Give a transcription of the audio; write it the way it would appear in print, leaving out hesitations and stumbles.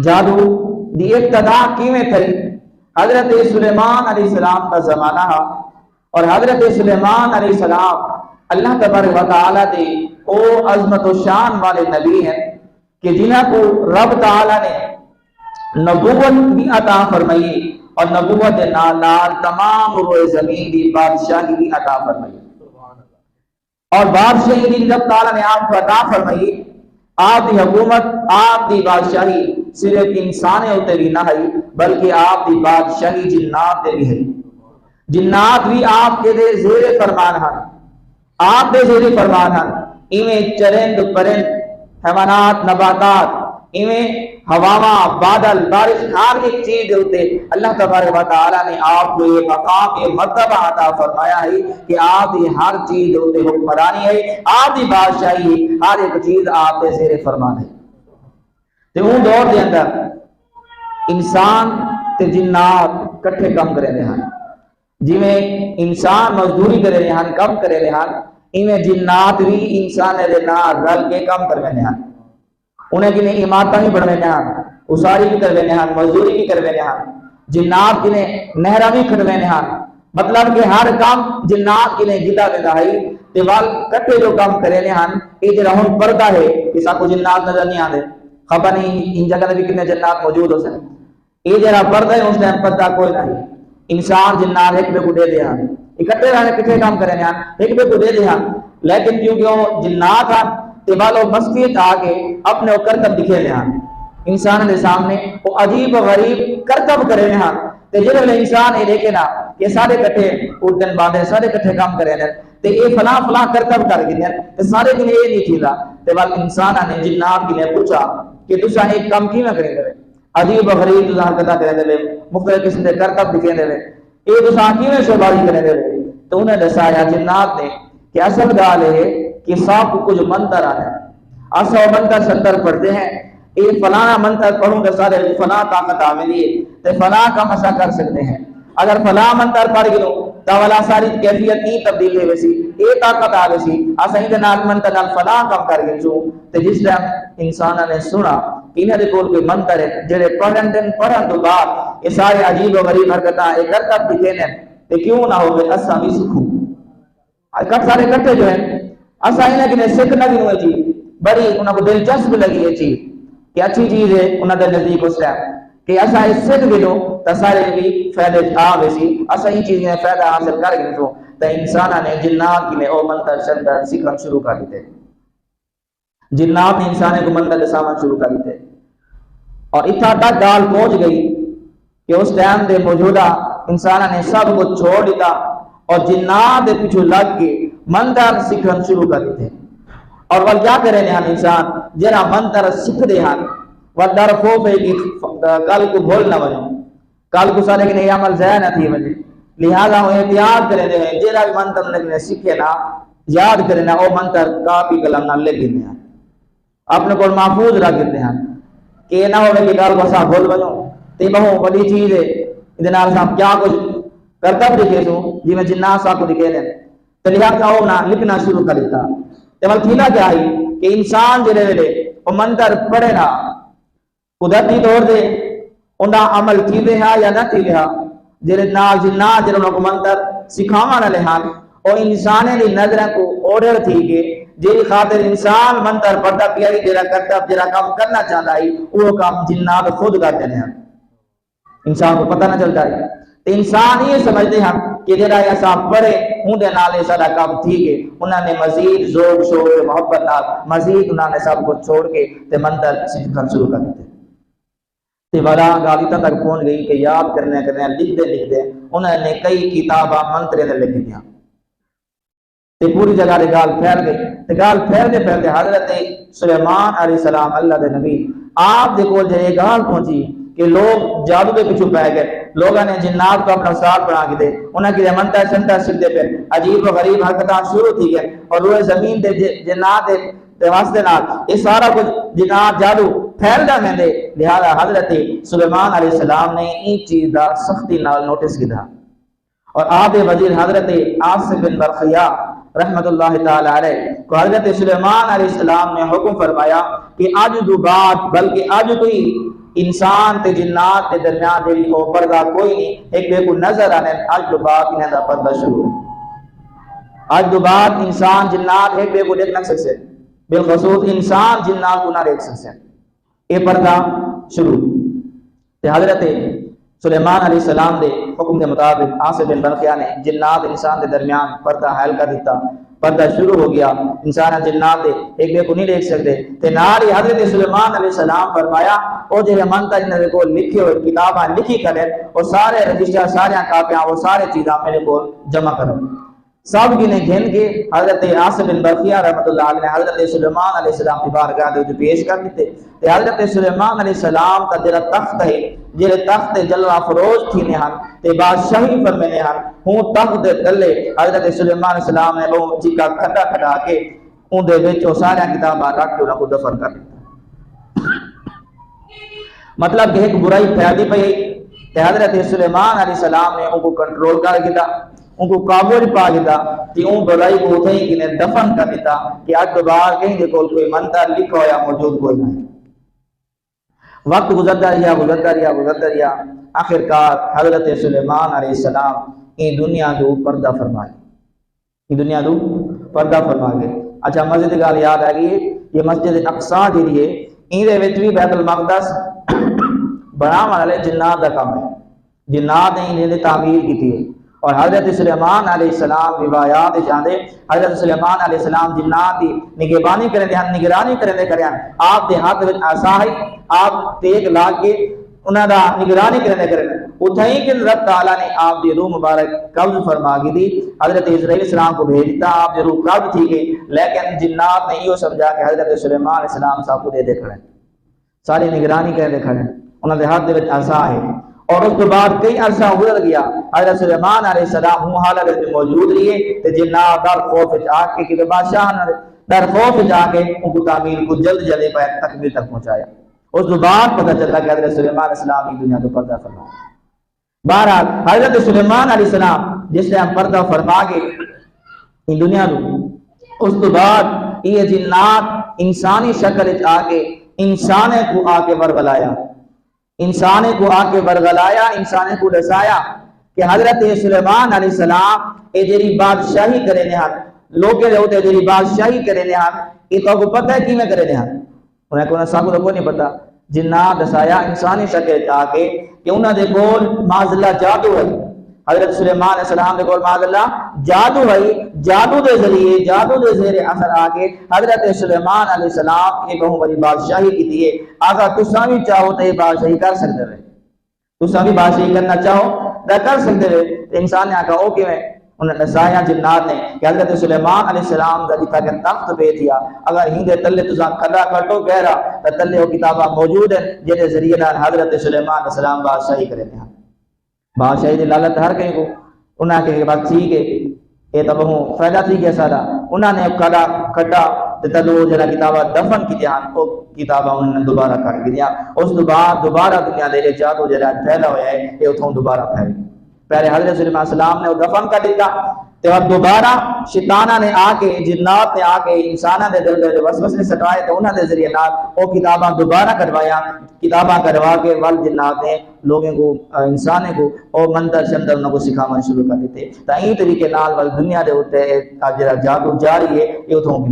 جادو دی ابتدا کیویں تھی؟ حضرت سلیمان علیہ السلام کا زمانہ ہے، اور حضرت سلیمان علیہ السلام اللہ تبارک و تعالیٰ دے او عظمت و شان والے نبی ہیں کہ جنہاں کو رب تعالیٰ نے نبوت بھی عطا فرمائی، اور نبوت دے نال نال تمام روئے زمین دی بادشاہی بھی عطا فرمائی، اور بادشاہی دی رب تعالیٰ نے آپ کو عطا فرمائی۔ آپ دی حکومت، آپ دی بادشاہی صرف انسان ہوتے بھی نہ ہے، بلکہ آپ دی بادشاہی جنات دے بھی ہے۔ جنات بھی آپ کے دے زیر فرمان ہیں، آپ دے زیر فرمان ہیں۔ ایویں چرند پرند، حیوانات، نباتات، ایویں ہواواں، بادل، بارش، ہر ایک چیز ہوتے اللہ تبارک و تعالیٰ نے آپ کو یہ مقام، یہ مرتبہ عطا فرمایا ہے کہ آپ دی ہر چیز ہوتے حکمرانی ہے، آپ دی بادشاہی ہے، ہر ایک چیز آپ دے زیر فرمان ہے۔ تے اون دور دے اندر انسان تے جنات کٹھے کم کرے رہے ہیں، جویں انسان مزدوری کرے رہے ہیں، کم کرے رہے ہیں، ایویں جنات بھی انسان دے نال رل کے کم کر رہے ہیں۔ انہیں کنہیں عمارتیں بھی بڑھنے ہیں، اساری بھی کر رہے ہیں، مزدوری بھی کر رہے ہیں، جنات کنہیں نہرہ بھی کھڑ رہے ہیں۔ مطلب کہ ہر کام جنات کنہیں گتا دیتا ہے، تیوال کٹے جو کام کرے رہے ہیں۔ یہ جو رہن پردہ ہے کہ ساکو جنات نظر نہیں آتے، خبر نہیں ان جگہ بھی کتنے جنات موجود ہو سکتے۔ یہ جو پردہ ہے اس نے پردہ کوئی نہیں، انسان جنات ایک بے کو دے دیا، اکٹھے رہنے کتنے کام کرے ہیں، ایک بے کو دے دیا، لیکن کیونکہ وہ جنات ہیں تیوالو مسجد آگے اپنے کرتب دکھے لے ہیں انسان کے سامنے، وہ عجیب و غریب کرتب کرے لے ہیں۔ تے جنہوں نے انسان یہ دیکھے نا کہ سارے کٹھے اردن باندھے، سارے کٹھے کام کرے لے، تے یہ فلاں فلاں کرتب کر گئے، تے سارے کے لیے یہ نہیں تھی دا۔ تے بات انسان نے جنات کے لیے پوچھا کہ تُسا ایک کام کی میں کریں گے؟ عجیب و غریب تُسا حرکتہ کریں دے، مختلف قسم کے کرتب دکھے دے، یہ تُسا کی میں شعباری کریں دے۔ تو انہیں دسایا جنات نے کہ اصل گال ہے کہ سب کو کچھ منتر آنے، اسا منتر شنتر پڑھتے ہیں، یہ فلانا منتر پڑھوں گے سارے فلاں طاقت آملی ہے، تے فلاں کام ایسا کر سکتے ہیں۔ اگر فلاں منتر پڑھ گئے تو والا ساری کیفیت نہیں تبدیل ہے ویسی، یہ طاقت آ ویسی، اسا ہی نال منتر نال فلاں کام کر گئے جو۔ تے جس ٹائم انسانوں نے سنا کہ انہاں دے کول کوئی منتر ہے جڑے پڑھن تو بعد یہ سارے عجیب و غریب حرکتاں یہ کرتب دکھے نے، تے کیوں نہ ہوگے اسا بھی سکھوں۔ سارے کٹھے جو ہیں اسا انہیں کہ سکھنا بھی ہوئے چیز بڑی انہوں کو دلچسپ لگی یہ چیز کہ اچھی چیز ہے انہوں نے نزدیک اس ٹائم کہ اسا اس سکھ گئے تو سارے بھی فائدے آوے سی، اسا ہی چیزیں فائدہ حاصل کر گئے تو انسانہ نے جنات کی نے او منتر شنتر سکھن شروع کر دیتے، جنات نے انسانے کو منتر سامان شروع کر دیتے، اور اتنا تک گال پہنچ گئی کہ اس ٹائم دے موجودہ انسانہ نے سب کو چھوڑ دیتا اور جنات دے پیچھے لگ کے منتر سکھن شروع کر دیتے۔ اور وہ کیا کریں ہیں انسان جرا منتر سکھ دے ہیں وہ در خوف ہے کہ کل کو بھول نہ بنو، کل کو سارے کے عمل ضائع نہ تھی وجہ، لہذا وہ احتیاط کریں ہیں جرا منتر نے سکھے نا یاد کریں نا او منتر کافی قلم نہ لے گئے ہیں اپنے کو محفوظ رکھ دیتے ہیں کہ نہ ہو کہ کل کو سا بھول بنو۔ تے بہو بڑی چیز ہے ادھر صاحب کیا کچھ کرتب دکھے سو جی میں جنات صاحب کو دکھے دیں تو لہذا وہ نہ لکھنا شروع کر دیتا۔ تیمال تھیلا کیا ہے کہ انسان جڑے ویلے وہ منتر پڑھے نا قدرتی طور دے انہا عمل کی دے ہاں یا نہ کی دے ہاں جڑے نال جنات جڑے انہوں کو منتر سکھاما نہ لے ہاں اور انسانے دی نظرہ کو اوڑر تھی کہ جی خاطر انسان منتر پڑھتا پیاری جڑا کرتا جڑا کام کرنا چاہتا ہے وہ کام جنات خود کرتے ہیں، انسان کو پتہ نہ چلتا ہے۔ انسان یہ سمجھتے ہیں کہ جڑا ایسا پڑھے ہوں دے نالے سارا کام ٹھیک ہے، انہوں نے مزید ذوق شوق محبت نال مزید انہوں نے سب کو چھوڑ کے تے منتر سکھنا شروع کر دیتے۔ تے والا گالیتا تک پہنچ گئی کہ یاد کرنے لکھ دے انہوں نے کئی کتاباں منترے نے لکھ دیا تے پوری جگہ دے گال پھیل گئی۔ تے گال پھیلتے پھیلتے حضرت سلیمان علیہ السلام اللہ دے نبی آپ دے کول جے گال پہنچی کہ لوگ جادو کے پیچھے پہ گئے، لوگوں نے جنات کو اپنا استاد بنا کے دے، انہوں نے منتر شنتر سکھتے پہ عجیب و غریب حرکتاں شروع تھی گئے اور روئے زمین دے جنات دے واسطے نال یہ سارا کچھ جنات جادو پھیل دا میں دے۔ لہذا حضرت سلیمان علیہ السلام نے این چیز دا سختی نال نوٹس کیا اور آپ وزیر حضرت عاصم بن برخیا رحمت اللہ تعالی علیہ کو حضرت سلیمان علیہ السلام نے حکم فرمایا کہ اج دو بعد بلکہ اج کوئی انسان تے جنات کے درمیان جڑی او پردہ کوئی نہیں ایک بے کو نظر آنے اج دو بعد انہیں دا پردہ شروع ہے. اج دو بعد انسان جنات ایک بے کو دیکھ نہ سکتے بالخصوص انسان جنات کو نہ دیکھ سکتے یہ پردہ شروع. تے حضرت سلیمان علیہ السلام دے حکم کے مطابق آصف بن برقیہ نے جنات انسان دے درمیان پردہ حائل کر دیتا. پردہ شروع ہو گیا. انسان جنات ایک بے کو نہیں دیکھ سکتے تے نال ہی حضرت سلیمان علیہ السلام فرمایا او جے منتا جن دے کو لکھے ہوئے کتاباں لکھی کرے اور سارے رجسٹر سارے کاپیاں وہ سارے چیزاں میرے کو جمع کرو. سب کی نے گھن کے حضرت آصف بن برقیہ رحمت اللہ علیہ نے حضرت سلیمان علیہ السلام کی بارگاہ دے پیش کر دیتے. تے حضرت سلیمان علیہ السلام کا جڑا تخت ہے جڑے تخت جلوہ فروز تھی نے ہن تے بادشاہی فرمینے ہن ہوں تخت دے تلے حضرت سلیمان علیہ السلام نے وہ چیکا کھڈا کھڈا کے اون دے وچ سارے کتاباں رکھ کے انہاں کو دفن کر دتا. مطلب کہ ایک برائی پھیلدی پئی تے حضرت سلیمان علیہ السلام نے ان کو کنٹرول کر دیتا ان کو قابو پا دیتا کہ ان برائی کو اتھے ہی انہیں دفن کر دیتا کہ آج دوبار کہیں دے کوئی منتر لکھا یا موجود کوئی نہیں. وقت گزرتا رہا آخرکار حضرت سلیمان علیہ السلام این دنیا دو پردہ فرمائے. اچھا مسجد گال یاد آ گئی یہ مسجد اقصی جڑی ہے این دے وچ بھی بیت المقدس بناون والے جنات دا کام ہے. جنات نے انہیں تعمیر کی ہے اور حضرت سلیمان علیہ السلام روایات جاندے حضرت سلیمان علیہ السلام جنات دی نگہبانی کرنے دے آپ دے ہاتھ وچ عصا ہے آپ تیگ لا کے انہاں دا نگرانی کرنے اتھائی کہ رب تعالیٰ نے آپ دی روح مبارک قبض فرما گئی دی. حضرت اسرائیل السلام کو بھیج دیتا آپ دی روح قبض تھی گئی لیکن جنات نے یہ سمجھا کہ حضرت سلیمان علیہ السلام صاحب کو دے کھڑے ساری نگرانی کرنے کھڑے انہاں دے ہاتھ دے وچ عصا ہے. اور اس کے بعد کئی عرصہ گزر گیا حضرت سلیمان علیہ السلام ہوں حالت میں موجود رہے تے جنات در خوف آ کے کہ بادشاہ در خوف جا کے ان کو تعمیر کو جلد پر تکمیل تک پہنچایا. اس کے بعد پتہ چلا کہ حضرت سلیمان علیہ السلام کی دنیا کو پردہ فرما. بہرحال حضرت سلیمان علیہ السلام جس نے ہم پردہ فرما کے ان دنیا کو اس کے بعد یہ جنات انسانی شکل آ کے انسان کو آ کے ورگلایا انسان کو رسایا کہ حضرت سلیمان علیہ السلام اے جری بادشاہی کرے نہان لوگے ہوتے جری بادشاہی کرے نہان یہ تو پتہ ہے کی میں کرے نہان انہیں کو سب کو نہیں پتا. جنات دسایا انسانی شکل آ کے کہ انہاں دے کول معاذ اللہ جادو ہے. حضرت سلیمان علیہ السلام دے کول معاذ اللہ جادو ہے. جادو دے ذریعے جادو دے زیر اثر آ کے حضرت سلیمان علیہ السلام ایک بہت بڑی بادشاہی کی تھی. اگر تساں بھی چاہو تو یہ بادشاہی کر سکتے ہیں تساں بھی بادشاہی کرنا چاہو تو کر سکتے ہیں. انسان نے آکھا او کیویں انہوں نے دسایا جنات نے کہ حضرت سلیمان علیہ السلام کا جتا کہ تخت پہ دیا اگر ہی دے تلے تساں کھڑا کٹو گہرا تو تلے وہ کتاباں موجود ہیں جہے ذریعے نال حضرت سلیمان علیہ السلام بادشاہی کرے ہیں. بادشاہی دی لالت ہر کہیں کو انہاں کے بعد ٹھیک ہے یہ تو بہت فائدہ تھی گیا سارا. انہوں نے کھڑا تلو جڑا کتاباں دفن کی جہان وہ کتاباں انہوں نے دوبارہ کٹ کے دیا. اس دوبارہ دنیا دے جادو جڑا پھیلا ہوا ہے یہ اتھوں دوبارہ پھیل گیا. پہلے حضرت سلیمان علیہ السلام نے دفن کر دیتا تو اب دوبارہ شیطانہ نے آ کے جنات نے آ کے انسانہ دے دل دے وسوسے سٹائے تو انہوں نے ذریعے نال وہ کتاباں دوبارہ کروایا. کتاباں کروا کے ول جنات نے لوگوں کو انسانے کو اور منتر شندر انہوں کو سکھانا شروع کر دیتے. تو این طریقے نال ول دنیا دے ہوتے جادو جاری ہے یہ اتھوں کی